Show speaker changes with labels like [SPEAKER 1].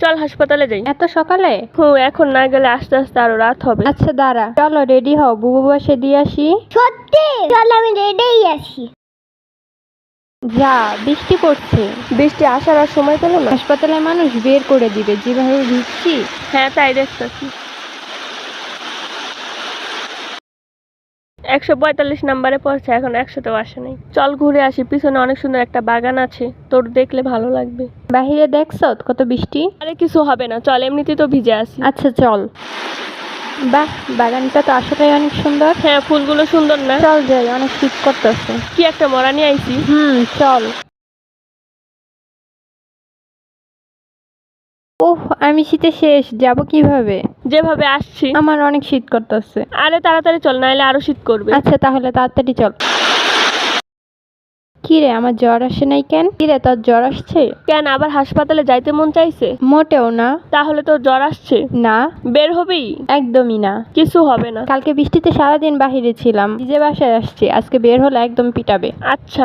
[SPEAKER 1] চল হাসপাতালে যাই।
[SPEAKER 2] এত সকালে?
[SPEAKER 1] এখন না গেলে আস্তে আস্তে আরো রাত হবে।
[SPEAKER 2] আচ্ছা দাঁড়া, চলো রেডি হও, বুবু বসে দিয়ে আসি।
[SPEAKER 3] সত্যি? চল আমি রেডেই আছি।
[SPEAKER 2] যা, বৃষ্টি পড়ছে।
[SPEAKER 1] বৃষ্টি আসার আর সময় পেল না।
[SPEAKER 2] হাসপাতালে মানুষ বের করে দিবে যেভাবে ভিজছি।
[SPEAKER 1] হ্যাঁ তাই দেখতেছি। 145 নাম্বারে পড়ছে, এখন 100তেও আসে নাই। চল ঘুরে আসি, পিছনে অনেক সুন্দর একটা বাগান আছে, তোর দেখলে ভালো লাগবে।
[SPEAKER 2] বাহিরে দেখছো কত বৃষ্টি?
[SPEAKER 1] আরে কিছু হবে না, চল এমনিতেই তো ভিজে আছি।
[SPEAKER 2] আচ্ছা চল। বাহ, বাগানটা তো আসলেই অনেক সুন্দর।
[SPEAKER 1] হ্যাঁ ফুলগুলো সুন্দর না?
[SPEAKER 2] চল যাই, অনেক শীত করতেছে।
[SPEAKER 1] কি একটা মরা নিয়ে আইছি।
[SPEAKER 2] চল। ওহ, আমি শীতে শেষ, যাব কিভাবে?
[SPEAKER 1] যেভাবে আসছি।
[SPEAKER 2] আমার অনেক শীত করতেছে।
[SPEAKER 1] আরে তাড়াতাড়ি চল, নাইলে আরো শীত করবে।
[SPEAKER 2] আচ্ছা তাহলে তাড়াতাড়ি চল। কিরে, আমার জ্বর আসে নাই কেন? কিরে, তোর জ্বর আসছে?
[SPEAKER 1] কেন আবার হাসপাতালে যাইতে মন চাইছে?
[SPEAKER 2] মোটেও না।
[SPEAKER 1] তাহলে তোর জ্বর আসছে?
[SPEAKER 2] না,
[SPEAKER 1] বের হবি?
[SPEAKER 2] একদমই না।
[SPEAKER 1] কিছু হবে না।
[SPEAKER 2] কালকে বৃষ্টিতে সারাদিন বাহিরে ছিলাম, ভিজে বাসায় আসছি, আজকে বের হলে একদম পিটাবে।
[SPEAKER 1] আচ্ছা।